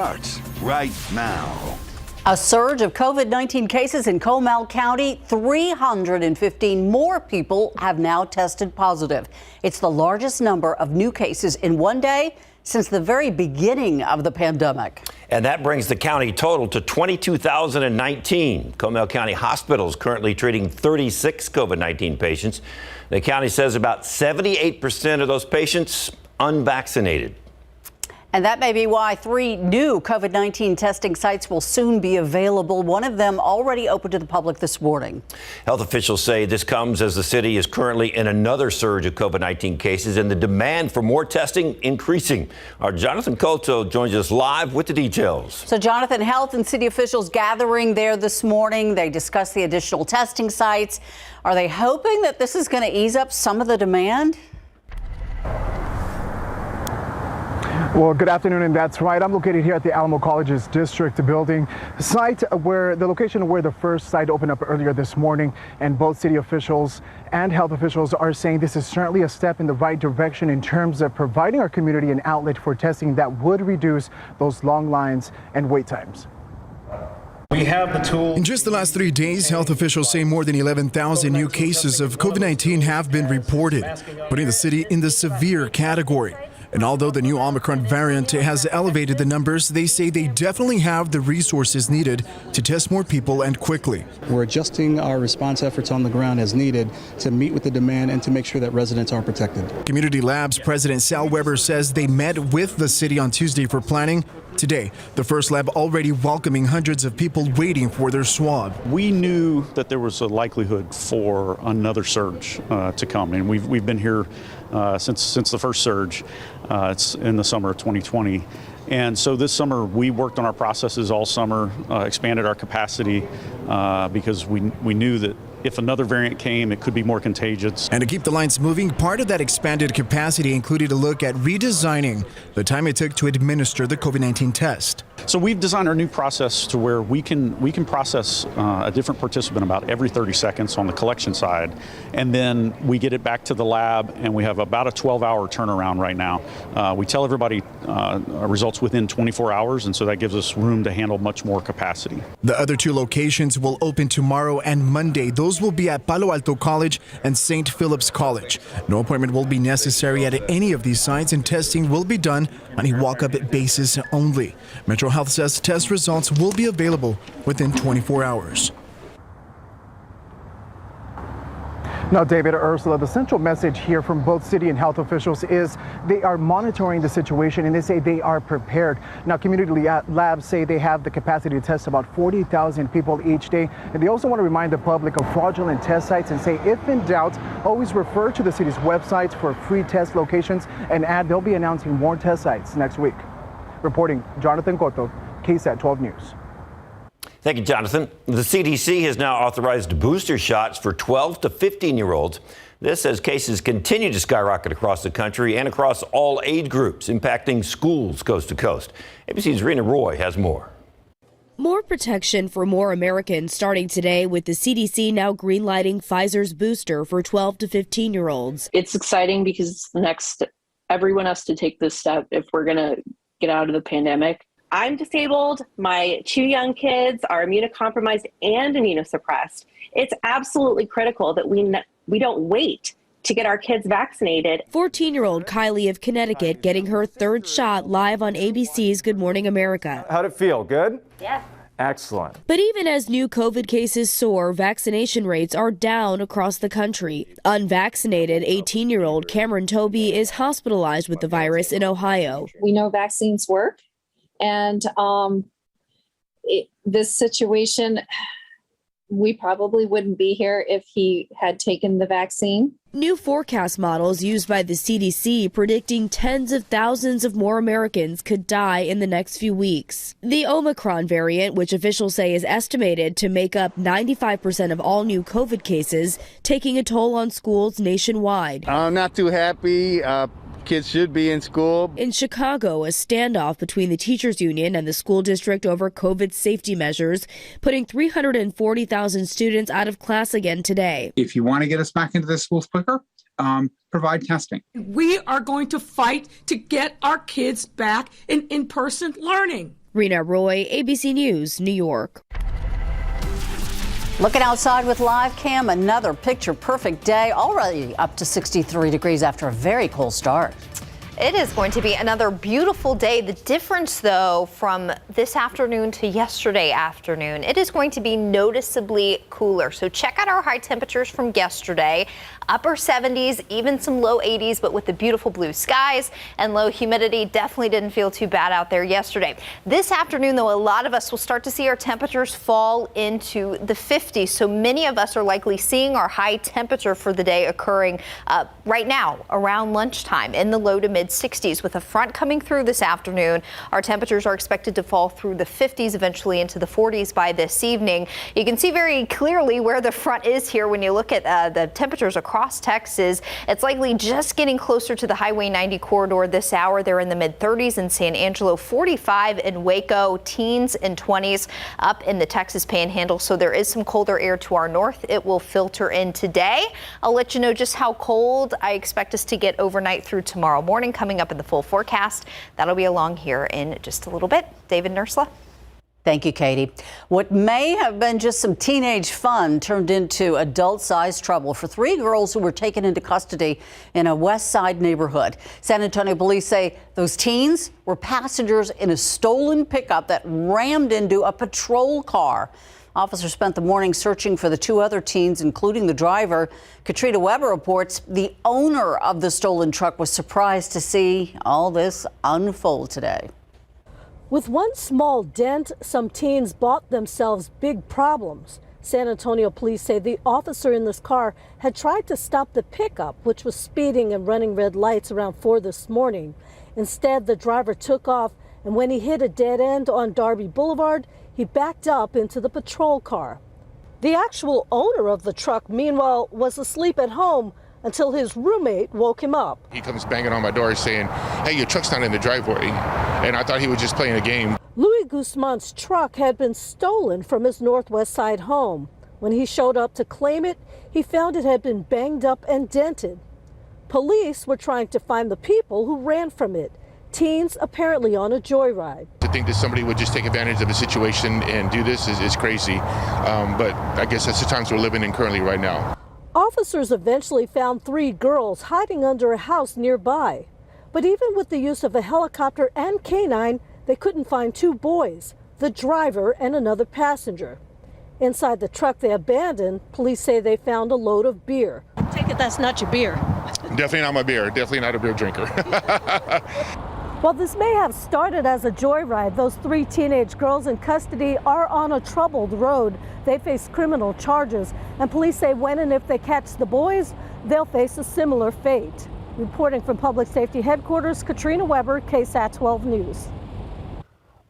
starts right now. A surge of COVID-19 cases in Comal County. 315 more people have now tested positive. It's the largest number of new cases in one day since the very beginning of the pandemic. And that brings the county total to 22,019. Comal County Hospital is currently treating 36 COVID-19 patients. The county says about 78% of those patients unvaccinated. And that may be why 3 new COVID-19 testing sites will soon be available. One of them already open to the public this morning. Health officials say this comes as the city is currently in another surge of COVID-19 cases and the demand for more testing increasing. Our Jonathan Cotto joins us live with the details. So, Jonathan, health and city officials gathering there this morning. They discussed the additional testing sites. Are they hoping that this is going to ease up some of the demand? Well, good afternoon, and that's right. I'm located here at the Alamo College's district building, the location where the first site opened up earlier this morning, and both city officials and health officials are saying this is certainly a step in the right direction in terms of providing our community an outlet for testing that would reduce those long lines and wait times. We have the tool. In just the last 3 days, health officials say more than 11,000 new cases of COVID-19 have been reported, putting the city in the severe category. And although the new Omicron variant has elevated the numbers, they say they definitely have the resources needed to test more people and quickly. We're adjusting our response efforts on the ground as needed to meet with the demand and to make sure that residents are protected. Community Labs President Sal Weber says they met with the city on Tuesday for planning. Today, the first lab already welcoming hundreds of people waiting for their swab. We knew that there was a likelihood for another surge to come, and we've been here since the first surge. It's in the summer of 2020. And so this summer, we worked on our processes all summer, expanded our capacity because we knew that if another variant came, it could be more contagious. And to keep the lines moving, part of that expanded capacity included a look at redesigning the time it took to administer the COVID-19 test. So we've designed our new process to where we can process a different participant about every 30 seconds on the collection side, and then we get it back to the lab, and we have about a 12-hour turnaround right now. We tell everybody results within 24 hours, and so that gives us room to handle much more capacity. The other 2 locations will open tomorrow and Monday. Those will be at Palo Alto College and St. Philip's College. No appointment will be necessary at any of these sites, and testing will be done on a walk-up basis only. Metro Health says test results will be available within 24 hours. Now, David, Ursula, the central message here from both city and health officials is they are monitoring the situation, and they say they are prepared. Now, community labs say they have the capacity to test about 40,000 people each day. And they also want to remind the public of fraudulent test sites and say, if in doubt, always refer to the city's websites for free test locations, and add they'll be announcing more test sites next week. Reporting, Jonathan Cotto, KSAT 12 News. Thank you, Jonathan. The CDC has now authorized booster shots for 12 to 15-year-olds. This as cases continue to skyrocket across the country and across all age groups, impacting schools coast to coast. ABC's Rena Roy has more. More protection for more Americans starting today with the CDC now greenlighting Pfizer's booster for 12 to 15-year-olds. It's exciting because it's the next, everyone has to take this step if we're going to get out of the pandemic. I'm disabled. My 2 young kids are immunocompromised and immunosuppressed. It's absolutely critical that we don't wait to get our kids vaccinated. 14-year-old Kylie of Connecticut getting her 3rd shot live on ABC's Good Morning America. How'd it feel? Good? Yeah. Excellent. But even as new COVID cases soar, vaccination rates are down across the country. Unvaccinated 18-year-old Cameron Toby is hospitalized with the virus in Ohio. We know vaccines work. And this situation, we probably wouldn't be here if he had taken the vaccine. New forecast models used by the CDC predicting tens of thousands of more Americans could die in the next few weeks. The Omicron variant, which officials say is estimated to make up 95% of all new COVID cases, taking a toll on schools nationwide. I'm not too happy. Kids should be in school. In Chicago, a standoff between the teachers union and the school district over COVID safety measures, putting 340,000 students out of class again today. If you want to get us back into the schools quicker, provide testing. We are going to fight to get our kids back in in-person learning. Rena Roy, ABC News, New York. Looking outside with live cam, another picture-perfect day, already up to 63 degrees after a very cold start. It is going to be another beautiful day. The difference, though, from this afternoon to yesterday afternoon, it is going to be noticeably cooler. So check out our high temperatures from yesterday. Upper 70s, even some low 80s, but with the beautiful blue skies and low humidity, definitely didn't feel too bad out there yesterday. This afternoon, though, a lot of us will start to see our temperatures fall into the 50s. So many of us are likely seeing our high temperature for the day occurring right now around lunchtime in the low to mid 60s. With a front coming through this afternoon, our temperatures are expected to fall through the 50s, eventually into the 40s by this evening. You can see very clearly where the front is here when you look at the temperatures across Texas. It's likely just getting closer to the Highway 90 corridor this hour. They're in the mid 30s in San Angelo, 45 in Waco, teens and 20s up in the Texas Panhandle. So there is some colder air to our north. It will filter in today. I'll let you know just how cold I expect us to get overnight through tomorrow morning. Coming up in the full forecast, that'll be along here in just a little bit. David and Ursula. Thank you, Katie. What may have been just some teenage fun turned into adult-sized trouble for 3 girls who were taken into custody in a West Side neighborhood. San Antonio police say those teens were passengers in a stolen pickup that rammed into a patrol car. Officers spent the morning searching for the 2 other teens, including the driver. Katrina Weber reports the owner of the stolen truck was surprised to see all this unfold today. With one small dent, some teens bought themselves big problems. San Antonio police say the officer in this car had tried to stop the pickup, which was speeding and running red lights around 4 this morning. Instead, the driver took off, and when he hit a dead end on Darby Boulevard, he backed up into the patrol car. The actual owner of the truck, meanwhile, was asleep at home until his roommate woke him up. He comes banging on my door saying, "Hey, your truck's not in the driveway." And I thought he was just playing a game. Louis Guzman's truck had been stolen from his Northwest Side home. When he showed up to claim it, he found it had been banged up and dented. Police were trying to find the people who ran from it. Teens apparently on a joyride. To think that somebody would just take advantage of a situation and do this is crazy. But I guess that's the times we're living in currently right now. Officers eventually found 3 girls hiding under a house nearby. But even with the use of a helicopter and canine, they couldn't find 2 boys, the driver and another passenger. Inside the truck they abandoned, police say they found a load of beer. Take it that's not your beer. Definitely not my beer. Definitely not a beer drinker. While this may have started as a joyride, those 3 teenage girls in custody are on a troubled road. They face criminal charges, and police say when and if they catch the boys, they'll face a similar fate. Reporting from Public Safety Headquarters, Katrina Weber, KSAT 12 News.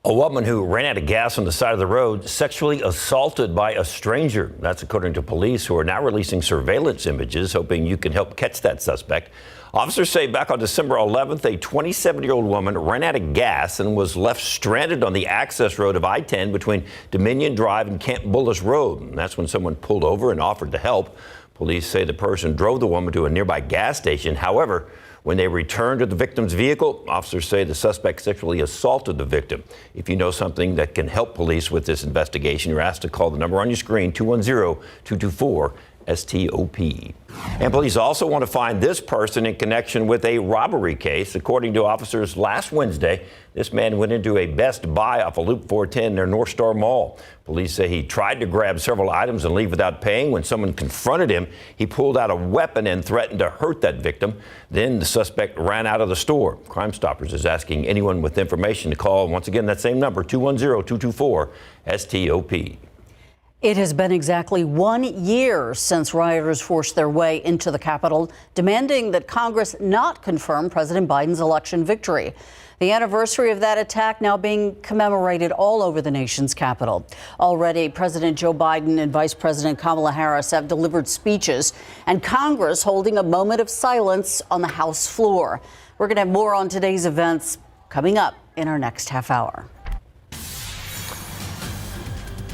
A woman who ran out of gas on the side of the road sexually assaulted by a stranger. That's according to police, who are now releasing surveillance images, hoping you can help catch that suspect. Officers say back on December 11th, a 27-year-old woman ran out of gas and was left stranded on the access road of I-10 between Dominion Drive and Camp Bullis Road. And that's when someone pulled over and offered to help. Police say the person drove the woman to a nearby gas station. However, when they returned to the victim's vehicle, officers say the suspect sexually assaulted the victim. If you know something that can help police with this investigation, you're asked to call the number on your screen, 210-224-STOP. And police also want to find this person in connection with a robbery case. According to officers, last Wednesday, this man went into a Best Buy off of Loop 410 near North Star Mall. Police say he tried to grab several items and leave without paying. When someone confronted him, he pulled out a weapon and threatened to hurt that victim. Then the suspect ran out of the store. Crime Stoppers is asking anyone with information to call, once again, that same number, 210-224-STOP. It has been exactly 1 year since rioters forced their way into the Capitol, demanding that Congress not confirm President Biden's election victory. The anniversary of that attack now being commemorated all over the nation's capital. Already, President Joe Biden and Vice President Kamala Harris have delivered speeches, and Congress holding a moment of silence on the House floor. We're going to have more on today's events coming up in our next half hour.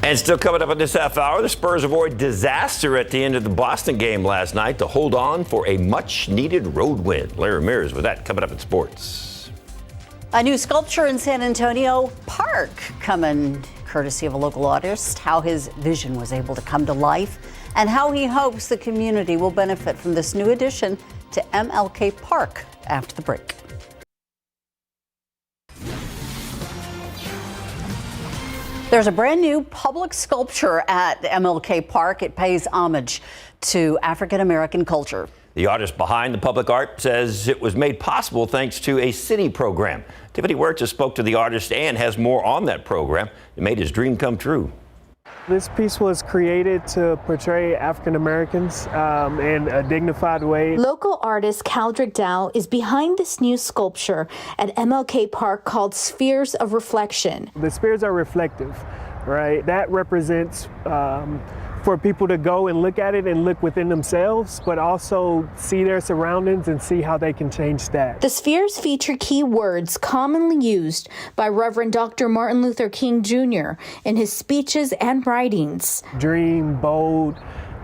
And still coming up in this half hour, the Spurs avoid disaster at the end of the Boston game last night to hold on for a much-needed road win. Larry Ramirez with that coming up in sports. A new sculpture in San Antonio Park coming courtesy of a local artist, how his vision was able to come to life and how he hopes the community will benefit from this new addition to MLK Park after the break. There's a brand new public sculpture at MLK Park. It pays homage to African American culture. The artist behind the public art says it was made possible thanks to a city program. Tiffany Wertz spoke to the artist and has more on that program. It made his dream come true. This piece was created to portray African Americans in a dignified way. Local artist Dirk Nowitzki is behind this new sculpture at MLK Park called Spheres of Reflection. The spheres are reflective, right? That represents for people to go and look at it and look within themselves, but also see their surroundings and see how they can change that. The spheres feature key words commonly used by Reverend Dr. Martin Luther King Jr. in his speeches and writings. Dream, bold,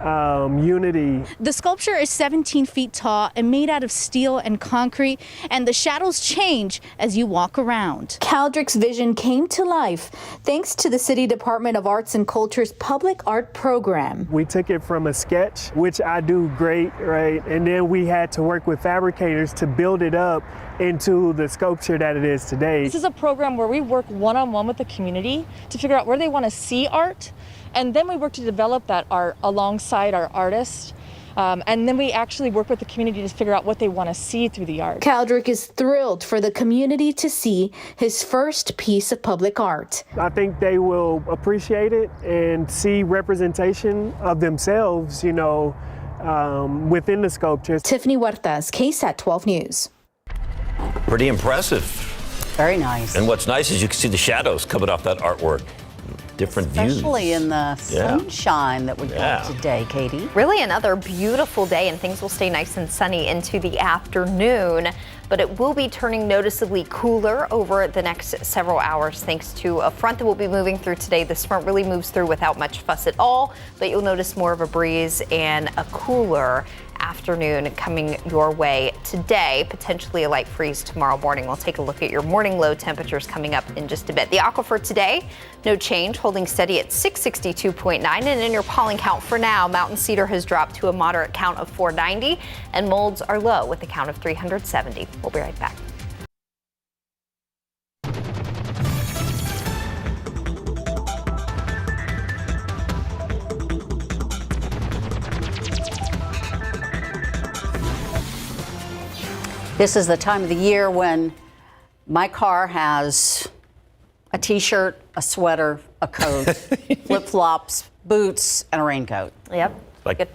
unity. The sculpture is 17 feet tall and made out of steel and concrete, and the shadows change as you walk around. Dirk's vision came to life thanks to the City Department of Arts and Culture's public art program. We took it from a sketch, which I do great, right? And then we had to work with fabricators to build it up into the sculpture that it is today. This is a program where we work one-on-one with the community to figure out where they want to see art. And then we work to develop that art alongside our artists. And then we actually work with the community to figure out what they want to see through the art. Dirk is thrilled for the community to see his first piece of public art. I think they will appreciate it and see representation of themselves, you know, within the sculptures. Tiffany Huertas, KSAT 12 News. Pretty impressive. Very nice. And what's nice is you can see the shadows coming off that artwork. Different views. Especially in the sunshine that we got today, Katie. Really another beautiful day, and things will stay nice and sunny into the afternoon, but it will be turning noticeably cooler over the next several hours thanks to a front that will be moving through today. This front really moves through without much fuss at all, but you'll notice more of a breeze and a cooler afternoon coming your way today, potentially a light freeze tomorrow morning. We'll take a look at your morning low temperatures coming up in just a bit. The aquifer today, no change, holding steady at 662.9, and in your pollen count for now, Mountain Cedar has dropped to a moderate count of 490, and molds are low with a count of 370. We'll be right back. This is the time of the year when my car has a t-shirt, a sweater, a coat, flip-flops, boots, and a raincoat. Yep. Like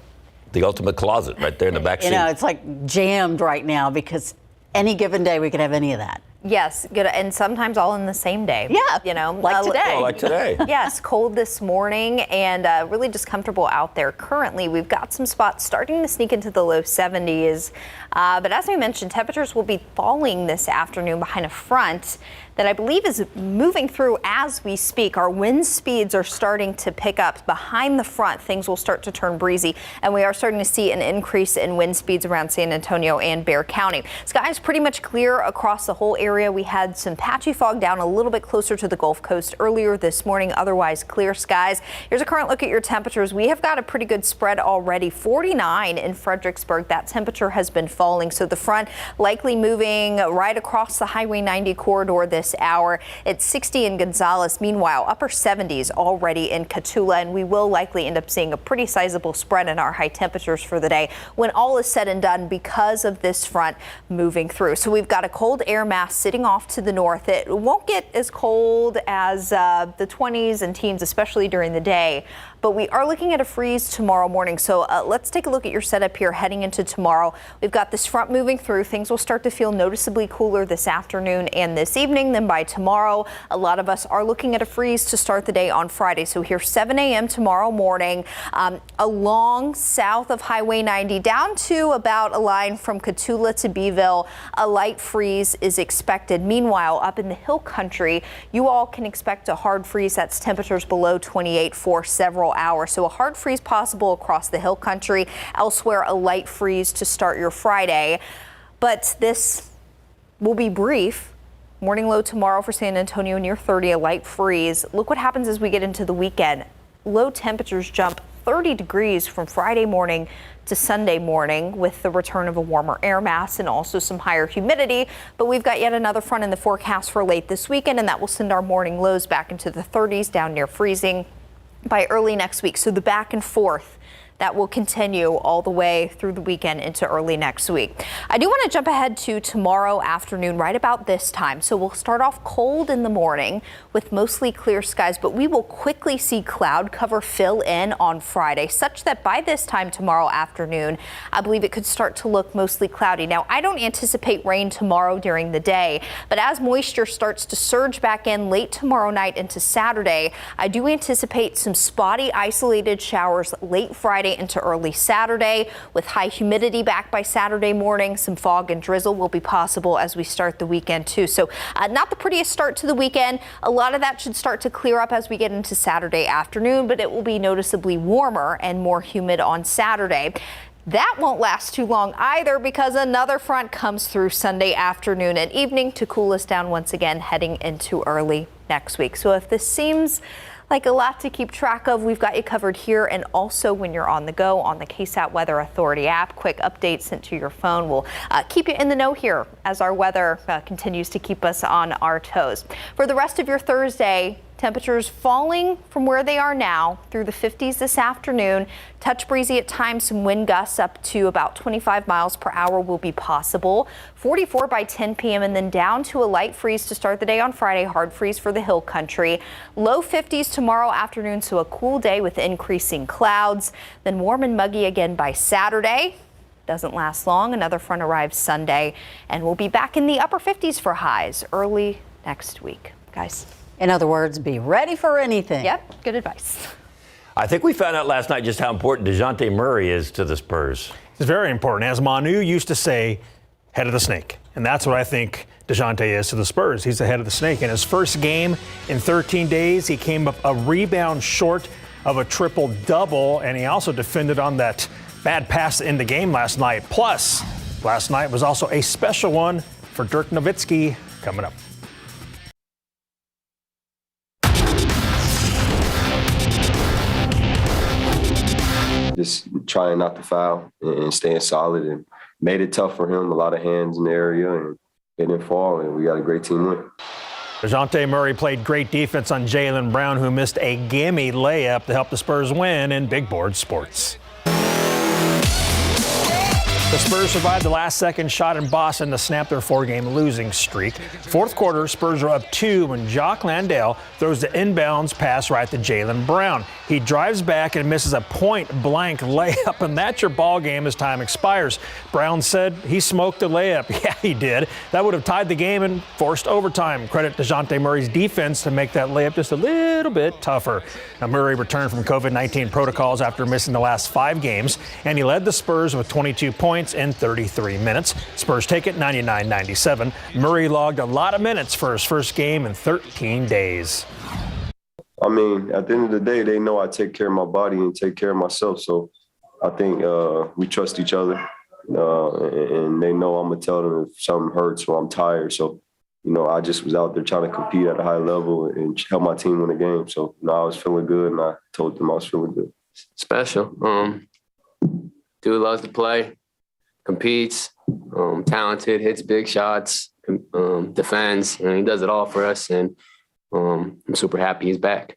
the ultimate closet right there in the back seat. You know, it's like jammed right now because any given day we could have any of that. Yes, good, and sometimes all in the same day. Yeah, you know, like today. Oh, like today. Yes, cold this morning and really just comfortable out there. Currently, we've got some spots starting to sneak into the low 70s. But as I mentioned, temperatures will be falling this afternoon behind a front that I believe is moving through as we speak. Our wind speeds are starting to pick up. Behind the front, things will start to turn breezy, and we are starting to see an increase in wind speeds around San Antonio and Bexar County. Sky is pretty much clear across the whole area. We had some patchy fog down a little bit closer to the Gulf Coast earlier this morning, otherwise clear skies. Here's a current look at your temperatures. We have got a pretty good spread already. 49 in Fredericksburg. That temperature has been falling, so the front likely moving right across the Highway 90 corridor this hour. It's 60 in Gonzales. Meanwhile, upper 70s already in Cotulla, and we will likely end up seeing a pretty sizable spread in our high temperatures for the day when all is said and done because of this front moving through. So we've got a cold air mass sitting off to the north. It won't get as cold as the 20s and teens, especially during the day, but we are looking at a freeze tomorrow morning. So let's take a look at your setup here heading into tomorrow. We've got this front moving through. Things will start to feel noticeably cooler this afternoon and this evening. Then by tomorrow, a lot of us are looking at a freeze to start the day on Friday. So here 7 a.m. tomorrow morning, along south of Highway 90 down to about a line from Cotulla to Beeville, a light freeze is expected. Meanwhile, up in the hill country, you all can expect a hard freeze. That's temperatures below 28 for several hours. So a hard freeze possible across the hill country. Elsewhere, a light freeze to start your Friday. But this will be brief Morning low tomorrow for San Antonio near 30, a light freeze. Look what happens as we get into the weekend. Low temperatures jump 30 degrees from Friday morning to Sunday morning with the return of a warmer air mass and also some higher humidity. But we've got yet another front in the forecast for late this weekend, and that will send our morning lows back into the 30s, down near freezing by early next week. So the back and forth that will continue all the way through the weekend into early next week. I do want to jump ahead to tomorrow afternoon right about this time. So we'll start off cold in the morning with mostly clear skies, but we will quickly see cloud cover fill in on Friday, such that by this time tomorrow afternoon, I believe it could start to look mostly cloudy. Now, I don't anticipate rain tomorrow during the day, but as moisture starts to surge back in late tomorrow night into Saturday, I do anticipate some spotty isolated showers late Friday into early Saturday, with high humidity back by Saturday morning. Some fog and drizzle will be possible as we start the weekend too. So not the prettiest start to the weekend. A lot of that should start to clear up as we get into Saturday afternoon, but it will be noticeably warmer and more humid on Saturday. That won't last too long either, because another front comes through Sunday afternoon and evening to cool us down once again heading into early next week. So if this seems like a lot to keep track of, we've got you covered here, and also when you're on the go on the KSAT Weather Authority app. Quick updates sent to your phone will keep you in the know here as our weather continues to keep us on our toes. For the rest of your Thursday, temperatures falling from where they are now through the 50s this afternoon. Touch breezy at times, some wind gusts up to about 25 miles per hour will be possible. 44 by 10 p.m. and then down to a light freeze to start the day on Friday. Hard freeze for the hill country. Low 50s tomorrow afternoon, so a cool day with increasing clouds. Then warm and muggy again by Saturday. Doesn't last long. Another front arrives Sunday, and we'll be back in the upper 50s for highs early next week. Guys. In other words, be ready for anything. Yep, good advice. I think we found out last night just how important DeJounte Murray is to the Spurs. It's very important. As Manu used to say, head of the snake. And that's what I think DeJounte is to the Spurs. He's the head of the snake. In his first game in 13 days, he came up a rebound short of a triple-double, and he also defended on that bad pass in the game last night. Plus, last night was also a special one for Dirk Nowitzki coming up. Just trying not to foul and staying solid, and made it tough for him. A lot of hands in the area, and it didn't fall, and we got a great team win. DeJounte Murray played great defense on Jaylen Brown, who missed a gimme layup to help the Spurs win in Big Board Sports. The Spurs survived the last-second shot in Boston to snap their four-game losing streak. Fourth quarter, Spurs are up 2 when Jock Landale throws the inbounds pass right to Jaylen Brown. He drives back and misses a point-blank layup, and that's your ball game as time expires. Brown said he smoked the layup. Yeah, he did. That would have tied the game and forced overtime. Credit DeJounte Murray's defense to make that layup just a little bit tougher. Now, Murray returned from COVID-19 protocols after missing the last 5 games, and he led the Spurs with 22 points in 33 minutes. Spurs take it 99-97. Murray logged a lot of minutes for his first game in 13 days. I mean, at the end of the day, they know I take care of my body and take care of myself. So I think we trust each other, and they know I'm going to tell them if something hurts or I'm tired. So, I just was out there trying to compete at a high level and help my team win the game. So, I was feeling good, and I told them I was feeling good. Special. Dude loves to play, competes, talented, hits big shots, defends, and he does it all for us. And I'm super happy he's back.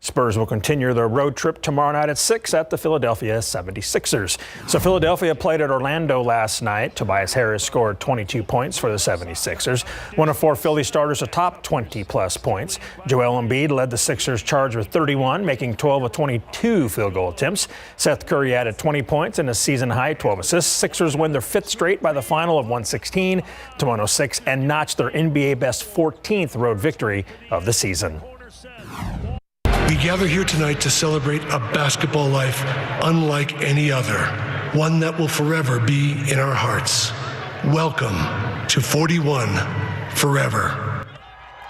Spurs will continue their road trip tomorrow night at 6 at the Philadelphia 76ers. So Philadelphia played at Orlando last night. Tobias Harris scored 22 points for the 76ers. One of 4 Philly starters atop 20-plus points. Joel Embiid led the Sixers charge with 31, making 12 of 22 field goal attempts. Seth Curry added 20 points and a season-high 12 assists. Sixers win their 5th straight by the final of 116 to 106 and notched their NBA best 14th road victory of the season. We gather here tonight to celebrate a basketball life unlike any other, one that will forever be in our hearts. Welcome to 41 Forever.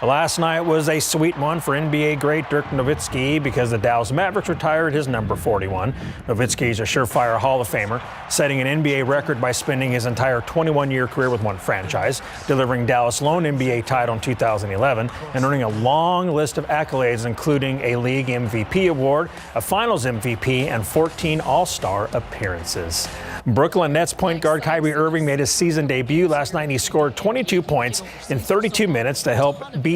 Last night was a sweet one for NBA great Dirk Nowitzki because the Dallas Mavericks retired his number 41. Nowitzki is a surefire Hall of Famer, setting an NBA record by spending his entire 21-year career with one franchise, delivering Dallas' lone NBA title in 2011, and earning a long list of accolades, including a league MVP award, a finals MVP, and 14 All-Star appearances. Brooklyn Nets point guard Kyrie Irving made his season debut last night, and he scored 22 points in 32 minutes to help beat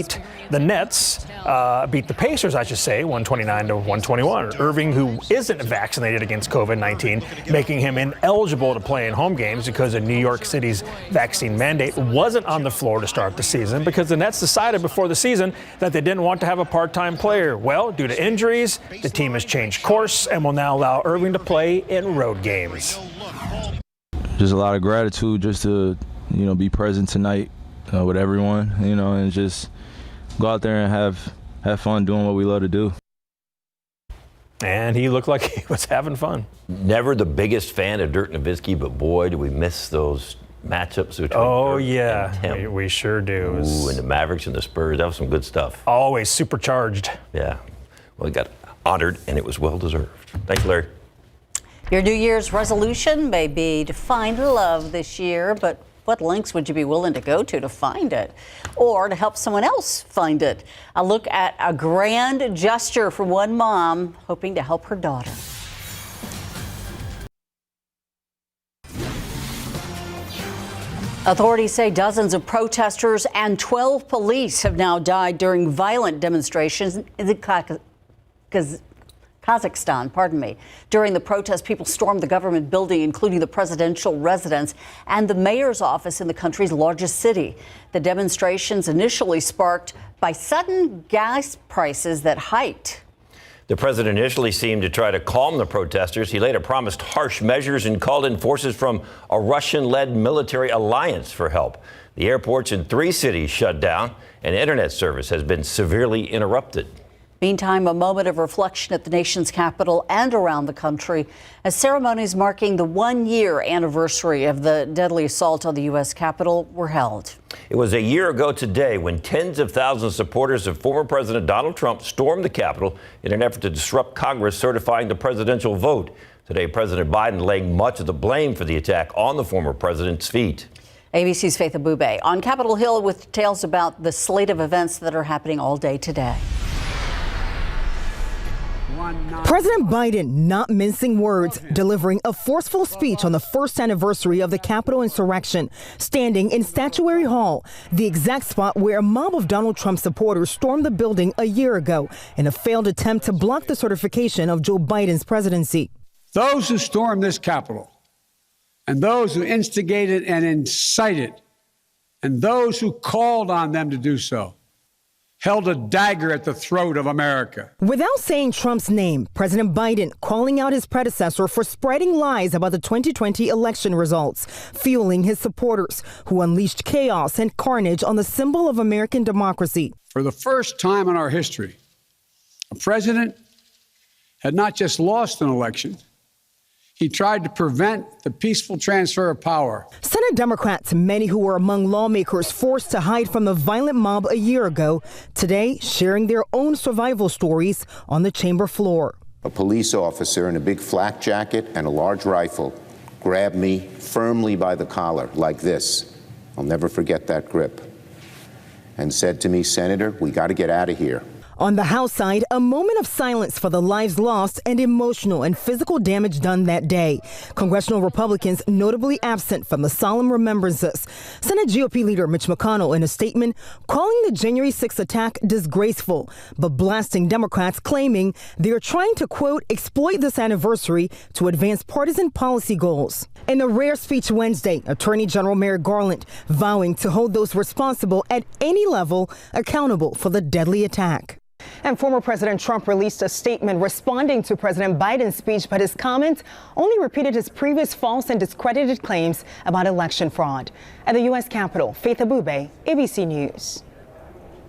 the Pacers, I should say, 129 to 121. Irving, who isn't vaccinated against COVID-19, making him ineligible to play in home games because of New York City's vaccine mandate, wasn't on the floor to start the season because the Nets decided before the season that they didn't want to have a part-time player. Well, due to injuries, the team has changed course and will now allow Irving to play in road games. Just a lot of gratitude just to, be present tonight with everyone, and just go out there and have fun doing what we love to do. And he looked like he was having fun. Never the biggest fan of Dirk Nowitzki, but boy, do we miss those matchups between Dirk and him. We sure do. Ooh, and the Mavericks and the Spurs, that was some good stuff. Always supercharged. Yeah. Well, he got honored, and it was well-deserved. Thanks, Larry. Your New Year's resolution may be to find love this year, but what lengths would you be willing to go to find it? Or to help someone else find it? A look at a grand gesture from one mom hoping to help her daughter. Authorities say dozens of protesters and 12 police have now died during violent demonstrations in the Kazakhstan. During the protest, people stormed the government building, including the presidential residence and the mayor's office in the country's largest city. The demonstrations initially sparked by sudden gas prices that hiked. The president initially seemed to try to calm the protesters. He later promised harsh measures and called in forces from a Russian-led military alliance for help. The airports in 3 cities shut down, and internet service has been severely interrupted. Meantime, a moment of reflection at the nation's capital and around the country as ceremonies marking the 1-year anniversary of the deadly assault on the U.S. Capitol were held. It was a year ago today when tens of thousands of supporters of former President Donald Trump stormed the Capitol in an effort to disrupt Congress certifying the presidential vote. Today, President Biden laying much of the blame for the attack on the former president's feet. ABC's Faith Abube on Capitol Hill with details about the slate of events that are happening all day today. President Biden not mincing words, delivering a forceful speech on the first anniversary of the Capitol insurrection, standing in Statuary Hall, the exact spot where a mob of Donald Trump supporters stormed the building a year ago in a failed attempt to block the certification of Joe Biden's presidency. Those who stormed this Capitol, and those who instigated and incited, and those who called on them to do so, held a dagger at the throat of America. Without saying Trump's name, President Biden calling out his predecessor for spreading lies about the 2020 election results, fueling his supporters who unleashed chaos and carnage on the symbol of American democracy. For the first time in our history, a president had not just lost an election, he tried to prevent the peaceful transfer of power. Senate Democrats, many who were among lawmakers forced to hide from the violent mob a year ago, today sharing their own survival stories on the chamber floor. A police officer in a big flak jacket and a large rifle grabbed me firmly by the collar like this. I'll never forget that grip. And said to me, "Senator, we got to get out of here." On the House side, a moment of silence for the lives lost and emotional and physical damage done that day. Congressional Republicans notably absent from the solemn remembrances. Senate GOP leader Mitch McConnell in a statement calling the January 6th attack disgraceful, but blasting Democrats claiming they're trying to, quote, exploit this anniversary to advance partisan policy goals. In a rare speech Wednesday, Attorney General Merrick Garland vowing to hold those responsible at any level accountable for the deadly attack. And former President Trump released a statement responding to President Biden's speech, but his comments only repeated his previous false and discredited claims about election fraud. At the U.S. Capitol, Faith Abube, ABC News.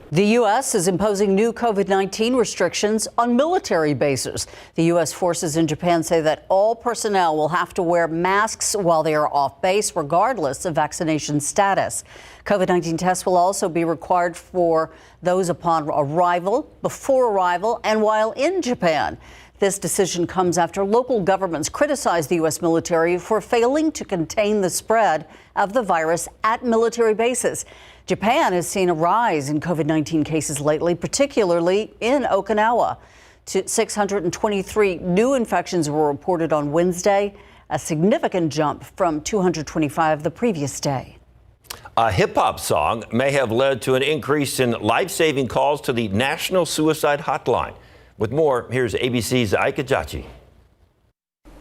The U.S. is imposing new COVID-19 restrictions on military bases. The U.S. forces in Japan say that all personnel will have to wear masks while they are off base, regardless of vaccination status. COVID-19 tests will also be required for those upon arrival, before arrival, and while in Japan. This decision comes after local governments criticized the U.S. military for failing to contain the spread of the virus at military bases. Japan has seen a rise in COVID-19 cases lately, particularly in Okinawa. 623 new infections were reported on Wednesday, a significant jump from 225 the previous day. A hip-hop song may have led to an increase in life-saving calls to the National Suicide Hotline. With more, here's ABC's Ike Ajachi.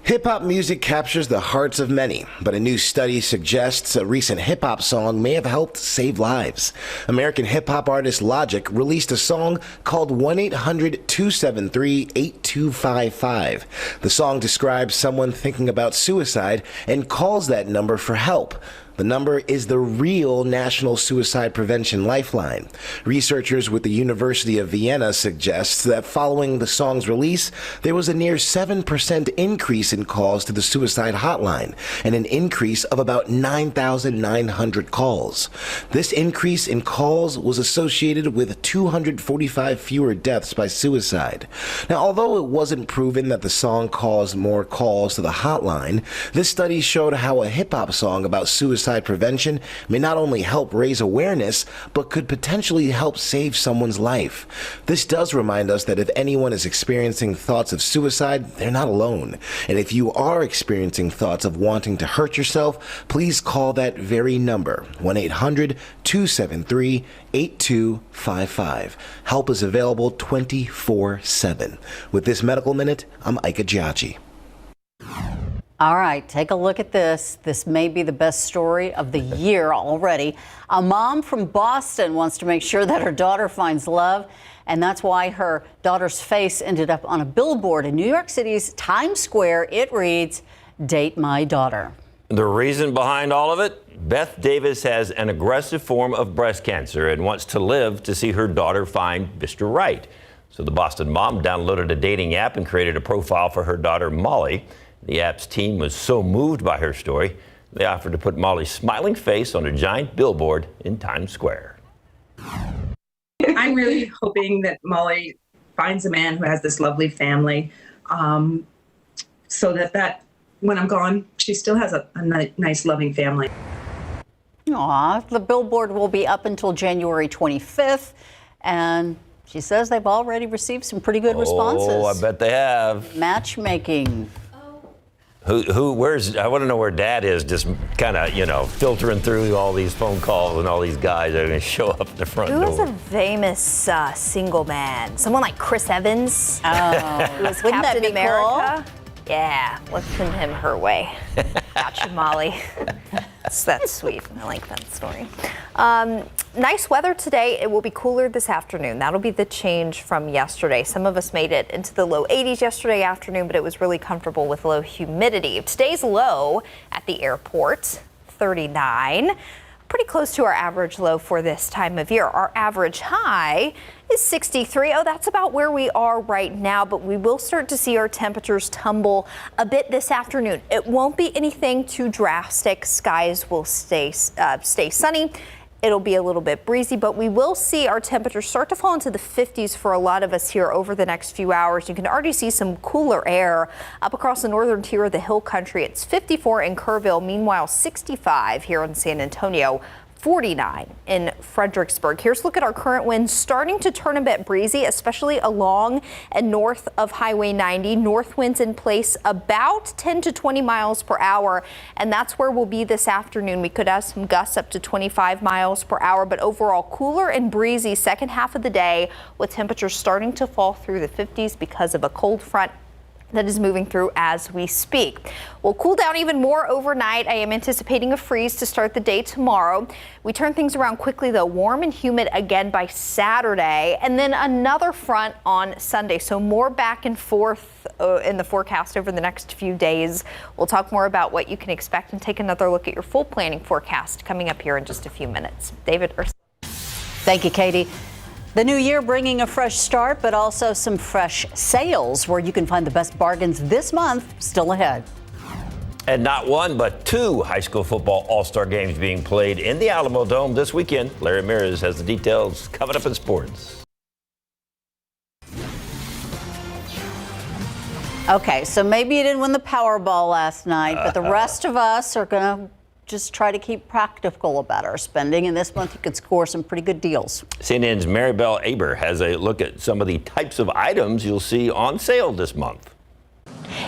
Hip-hop music captures the hearts of many, but a new study suggests a recent hip-hop song may have helped save lives. American hip-hop artist Logic released a song called 1-800-273-8255. The song describes someone thinking about suicide and calls that number for help. The number is the real National Suicide Prevention Lifeline. Researchers with the University of Vienna suggest that following the song's release, there was a near 7% increase in calls to the suicide hotline and an increase of about 9,900 calls. This increase in calls was associated with 245 fewer deaths by suicide. Now, although it wasn't proven that the song caused more calls to the hotline, this study showed how a hip-hop song about suicide prevention may not only help raise awareness, but could potentially help save someone's life. This does remind us that if anyone is experiencing thoughts of suicide, they're not alone. And if you are experiencing thoughts of wanting to hurt yourself, please call that very number, 1-800-273-8255. Help is available 24/7. With this Medical Minute, I'm Ike Ajachi. All right, take a look at this. This may be the best story of the year already. A mom from Boston wants to make sure that her daughter finds love, and that's why her daughter's face ended up on a billboard in New York City's Times Square. It reads, "Date my daughter." The reason behind all of it? Beth Davis has an aggressive form of breast cancer and wants to live to see her daughter find Mr. Right. So the Boston mom downloaded a dating app and created a profile for her daughter, Molly. The app's team was so moved by her story, they offered to put Molly's smiling face on a giant billboard in Times Square. I'm really hoping that Molly finds a man who has this lovely family, so that when I'm gone, she still has a nice, loving family. Aw, the billboard will be up until January 25th, and she says they've already received some pretty good responses. Oh, I bet they have. Matchmaking. Where's, I want to know where Dad is, just kind of, filtering through all these phone calls and all these guys that are going to show up at the front door. Who is a famous single man? Someone like Chris Evans? Oh, who was wouldn't Captain that be America? Cool? Yeah, let's send him her way. Gotcha, Molly. That's sweet. I like that story. Nice weather today. It will be cooler this afternoon. That'll be the change from yesterday. Some of us made it into the low 80s yesterday afternoon, but it was really comfortable with low humidity. Today's low at the airport, 39. Pretty close to our average low for this time of year. Our average high is 63. Oh, that's about where we are right now, but we will start to see our temperatures tumble a bit this afternoon. It won't be anything too drastic. Skies will stay sunny. It'll be a little bit breezy, but we will see our temperatures start to fall into the 50s for a lot of us here over the next few hours. You can already see some cooler air up across the northern tier of the hill country. It's 54 in Kerrville, meanwhile 65 here in San Antonio. 49 in Fredericksburg. Here's a look at our current winds starting to turn a bit breezy, especially along and north of Highway 90. North winds in place about 10 to 20 miles per hour, and that's where we'll be this afternoon. We could have some gusts up to 25 miles per hour, but overall cooler and breezy second half of the day with temperatures starting to fall through the 50s because of a cold front that is moving through as we speak. We'll cool down even more overnight. I am anticipating a freeze to start the day tomorrow. We turn things around quickly, though, warm and humid again by Saturday, and then another front on Sunday. So more back and forth in the forecast over the next few days. We'll talk more about what you can expect and take another look at your full planning forecast coming up here in just a few minutes. David. Thank you, Katie. The new year bringing a fresh start, but also some fresh sales where you can find the best bargains this month still ahead. And not one, but two high school football all-star games being played in the Alamo Dome this weekend. Larry Ramirez has the details coming up in sports. Okay, so maybe you didn't win the Powerball last night, but the rest of us are going to just try to keep practical about our spending. And this month you could score some pretty good deals. CNN's Maribel Aber has a look at some of the types of items you'll see on sale this month.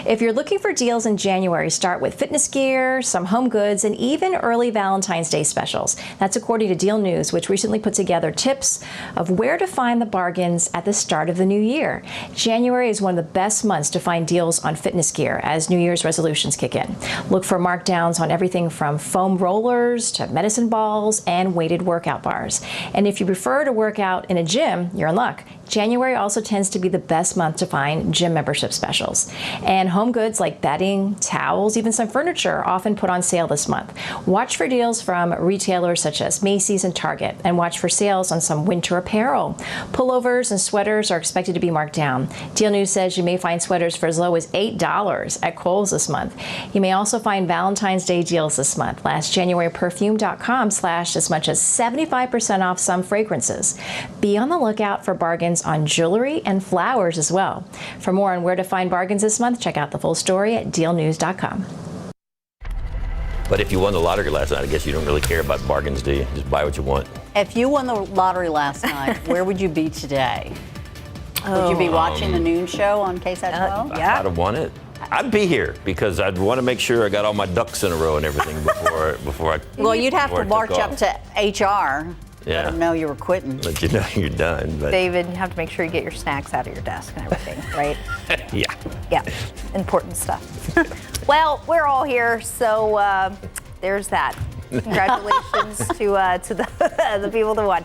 If you're looking for deals in January, start with fitness gear, some home goods, and even early Valentine's Day specials. That's according to Deal News, which recently put together tips of where to find the bargains at the start of the new year. January is one of the best months to find deals on fitness gear as New Year's resolutions kick in. Look for markdowns on everything from foam rollers to medicine balls and weighted workout bars. And if you prefer to work out in a gym, you're in luck. January also tends to be the best month to find gym membership specials. And home goods like bedding, towels, even some furniture are often put on sale this month. Watch for deals from retailers such as Macy's and Target, and watch for sales on some winter apparel. Pullovers and sweaters are expected to be marked down. Deal News says you may find sweaters for as low as $8 at Kohl's this month. You may also find Valentine's Day deals this month. Last January, perfume.com slashed as much as 75% off some fragrances. Be on the lookout for bargains on jewelry and flowers as well. For more on where to find bargains this month, check out the full story at dealnews.com. But if you won the lottery last night, I guess you don't really care about bargains, do you? Just buy what you want. If you won the lottery last night, where would you be today? Would you be watching the noon show on KSAT 12? I'd have won it. I'd be here because I'd want to make sure I got all my ducks in a row and everything before I. Well, you'd have to march up to HR. Yeah. Let them know you were quitting. Let you know you're done. But David, you have to make sure you get your snacks out of your desk and everything, right? yeah. Yeah, important stuff. Well, we're all here, so there's that. Congratulations to the people that won.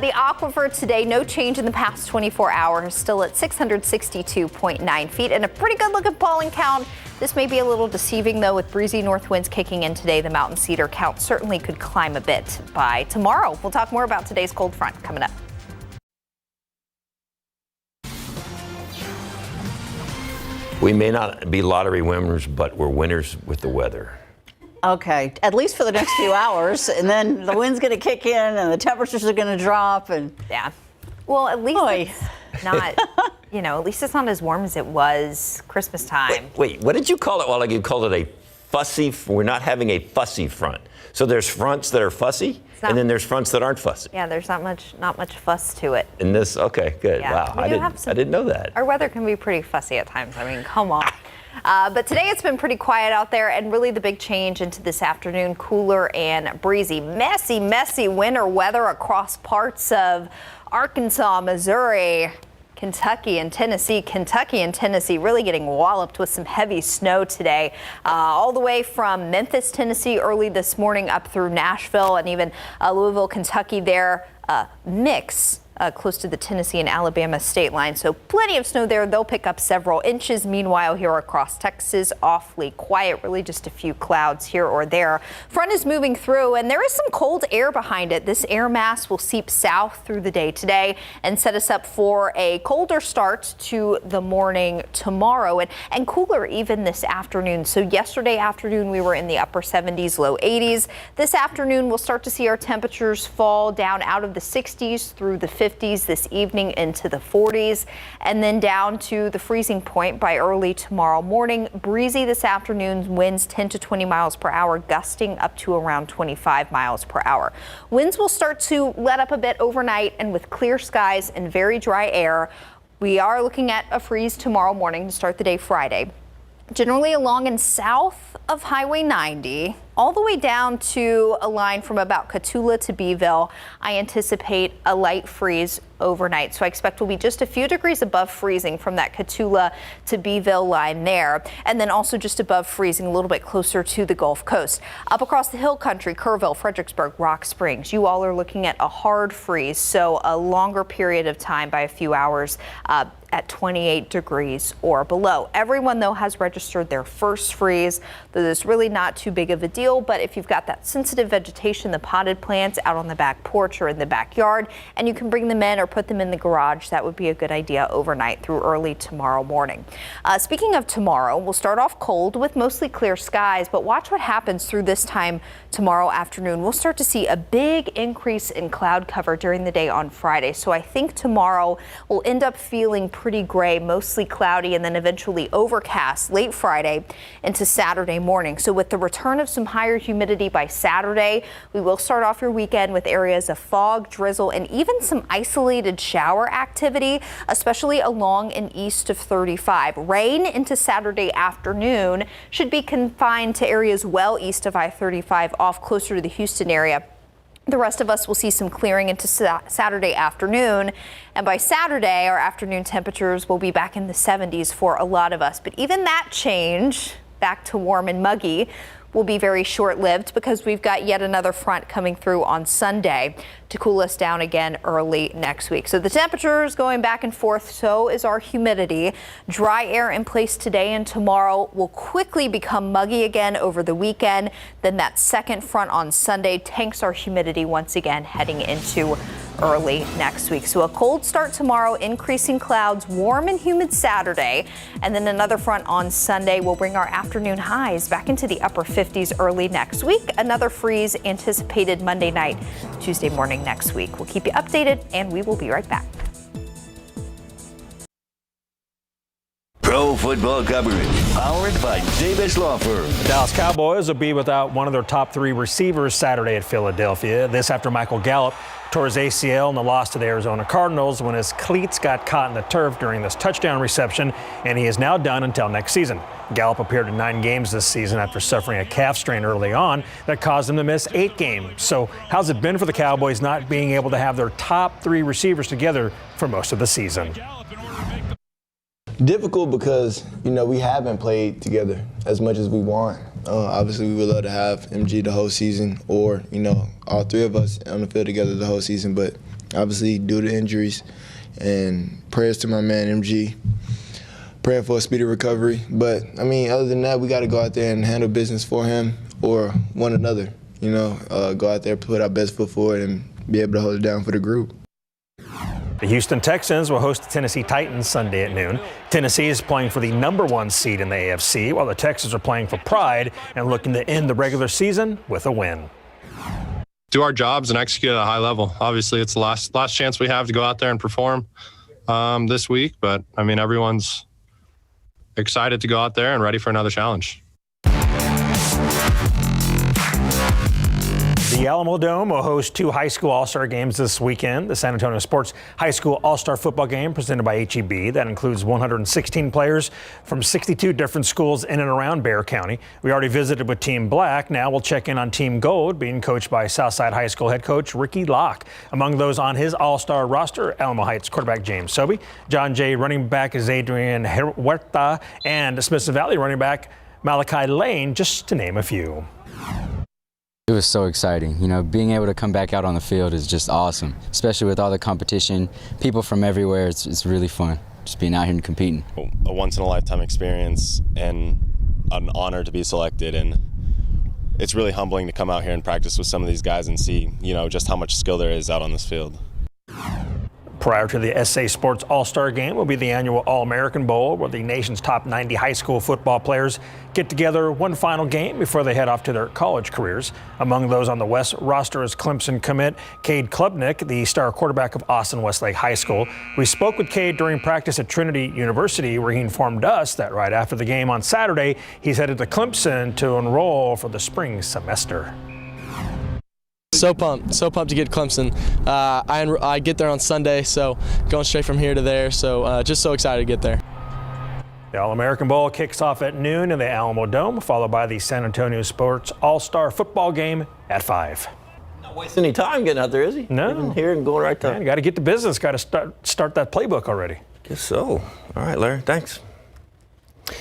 The aquifer today, no change in the past 24 hours, still at 662.9 feet, and a pretty good looking pollen count. This may be a little deceiving, though, with breezy north winds kicking in today. The mountain cedar count certainly could climb a bit by tomorrow. We'll talk more about today's cold front coming up. We may not be lottery winners, but we're winners with the weather. Okay, at least for the next few hours, and then the wind's going to kick in, and the temperatures are going to drop, and yeah. Well, at least it's not, at least it's not as warm as it was Christmas time. Wait, what did you call it? Well, you called it a fussy. We're not having a fussy front. So there's fronts that are fussy, and then there's fronts that aren't fussy. Yeah, there's not much fuss to it. And this, okay, good. Yeah. Wow, I didn't know that. Our weather can be pretty fussy at times. I mean, come on. But today it's been pretty quiet out there, and really the big change into this afternoon, cooler and breezy. Messy winter weather across parts of Arkansas, Missouri, Kentucky and Tennessee. Kentucky and Tennessee really getting walloped with some heavy snow today, all the way from Memphis, Tennessee early this morning up through Nashville and even Louisville, Kentucky there. Mix close to the Tennessee and Alabama state line. So plenty of snow there. They'll pick up several inches. Meanwhile, here across Texas, awfully quiet, really just a few clouds here or there. Front is moving through, and there is some cold air behind it. This air mass will seep south through the day today and set us up for a colder start to the morning tomorrow, and cooler even this afternoon. So yesterday afternoon, we were in the upper 70s, low 80s. This afternoon, we'll start to see our temperatures fall down out of the 60s through the 50s this evening into the 40s, and then down to the freezing point by early tomorrow morning. Breezy this afternoon, winds 10 to 20 miles per hour, gusting up to around 25 miles per hour. Winds will start to let up a bit overnight, and with clear skies and very dry air, we are looking at a freeze tomorrow morning to start the day Friday. Generally along and south of Highway 90, all the way down to a line from about Cotulla to Beeville, I anticipate a light freeze overnight. So I expect we'll be just a few degrees above freezing from that Cotulla to Beeville line there. And then also just above freezing a little bit closer to the Gulf Coast. Up across the hill country, Kerrville, Fredericksburg, Rock Springs, you all are looking at a hard freeze. So a longer period of time by a few hours at 28 degrees or below. Everyone, though, has registered their first freeze, though it's really not too big of a deal. But if you've got that sensitive vegetation, the potted plants out on the back porch or in the backyard, and you can bring them in or put them in the garage. That would be a good idea overnight through early tomorrow morning. Speaking of tomorrow, we'll start off cold with mostly clear skies, but watch what happens through this time tomorrow afternoon. We'll start to see a big increase in cloud cover during the day on Friday. So I think tomorrow will end up feeling pretty gray, mostly cloudy, and then eventually overcast late Friday into Saturday morning. So with the return of some higher humidity by Saturday, we will start off your weekend with areas of fog, drizzle, and even some isolated shower activity, especially along and east of 35. Rain into Saturday afternoon should be confined to areas well east of I-35 off closer to the Houston area. The rest of us will see some clearing into Saturday afternoon, and by Saturday, our afternoon temperatures will be back in the 70s for a lot of us. But even that change back to warm and muggy will be very short-lived because we've got yet another front coming through on Sunday to cool us down again early next week. So the temperatures going back and forth, so is our humidity. Dry air in place today and tomorrow will quickly become muggy again over the weekend. Then that second front on Sunday tanks our humidity once again heading into early next week. So a cold start tomorrow, increasing clouds, warm and humid Saturday, and then another front on Sunday will bring our afternoon highs back into the upper 50s early next week. Another freeze anticipated Monday night, Tuesday morning next week. We'll keep you updated, and we will be right back. Pro football coverage, powered by Davis Law Firm. The Dallas Cowboys will be without one of their top 3 receivers Saturday at Philadelphia. This after Michael Gallup tore his ACL in the loss to the Arizona Cardinals when his cleats got caught in the turf during this touchdown reception, and he is now done until next season. Gallup appeared in 9 games this season after suffering a calf strain early on that caused him to miss 8 games. So how's it been for the Cowboys not being able to have their top 3 receivers together for most of the season? Difficult because, we haven't played together as much as we want. Obviously, we would love to have MG the whole season or, all 3 of us on the field together the whole season. But obviously, due to injuries and prayers to my man MG, praying for a speedy recovery. But, other than that, we got to go out there and handle business for him or one another. Go out there, put our best foot forward and be able to hold it down for the group. The Houston Texans will host the Tennessee Titans Sunday at noon. Tennessee is playing for the #1 seed in the AFC, while the Texans are playing for pride and looking to end the regular season with a win. Do our jobs and execute at a high level. Obviously, it's the last chance we have to go out there and perform this week, but everyone's excited to go out there and ready for another challenge. The Alamo Dome will host 2 high school all-star games this weekend. The San Antonio Sports High School All-Star Football Game presented by HEB. That includes 116 players from 62 different schools in and around Bexar County. We already visited with Team Black. Now we'll check in on Team Gold, being coached by Southside High School head coach Ricky Locke. Among those on his all-star roster, Alamo Heights quarterback James Sobey, John Jay running back is Adrian Huerta, and Smithson Valley running back Malachi Lane, just to name a few. It was so exciting. Being able to come back out on the field is just awesome, especially with all the competition, people from everywhere. It's really fun just being out here and competing. A once-in-a-lifetime experience and an honor to be selected, and it's really humbling to come out here and practice with some of these guys and see, just how much skill there is out on this field. Prior to the SA Sports All-Star Game will be the annual All-American Bowl, where the nation's top 90 high school football players get together one final game before they head off to their college careers. Among those on the West roster is Clemson commit Cade Klubnik, the star quarterback of Austin Westlake High School. We spoke with Cade during practice at Trinity University, where he informed us that right after the game on Saturday, he's headed to Clemson to enroll for the spring semester. So pumped to get Clemson. I get there on Sunday, so going straight from here to there, so just so excited to get there. The All-American Bowl kicks off at noon in the Alamo Dome, followed by the San Antonio Sports All-Star Football Game at 5. Not wasting any time getting out there, is he? No. Even here and going right to. You got to get to business. Got to start that playbook already. Guess so. All right, Larry. Thanks.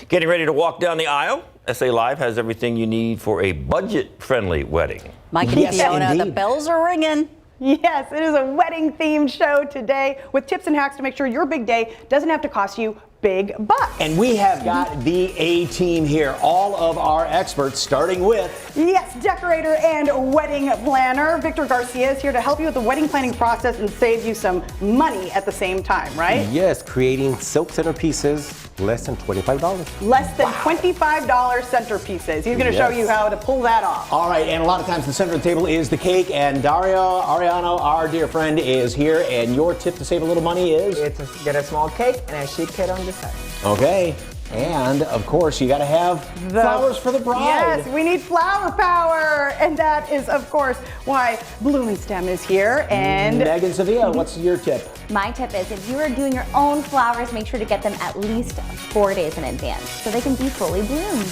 Getting ready to walk down the aisle. SA Live has everything you need for a budget-friendly wedding. Mike and Fiona, the bells are ringing. Yes, it is a wedding-themed show today with tips and hacks to make sure your big day doesn't have to cost you big bucks. And we have got the A-team here, all of our experts, starting with... Yes, decorator and wedding planner. Victor Garcia is here to help you with the wedding planning process and save you some money at the same time, right? Yes, creating silk centerpieces, less than $25. Less than $25 centerpieces. He's going to show you how to pull that off. All right, and a lot of times the center of the table is the cake, and Dario Ariano, our dear friend, is here, and your tip to save a little money is? It's get a small cake and a chic kid on the side. Okay. And of course, you got to have flowers for the bride. Yes, we need flower power. And that is, of course, why Blooming Stem is here. And Megan Sevilla, what's your tip? My tip is if you are doing your own flowers, make sure to get them at least 4 days in advance so they can be fully bloomed.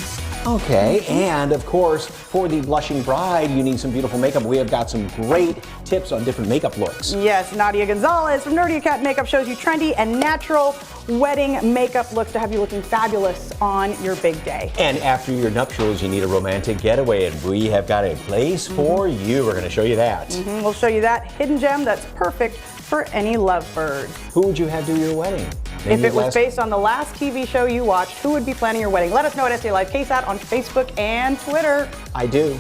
Okay, and of course, for the blushing bride, you need some beautiful makeup. We have got some great tips on different makeup looks. Yes, Nadia Gonzalez from Nerdy Cat Makeup shows you trendy and natural wedding makeup looks to have you looking fabulous on your big day. And after your nuptials, you need a romantic getaway, and we have got a place for you. We're going to show you that. We'll show you that hidden gem that's perfect for any lovebirds. Who would you have do your wedding? If it was based on the last TV show you watched, who would be planning your wedding? Let us know at SA Live KSAT on Facebook and Twitter. I do.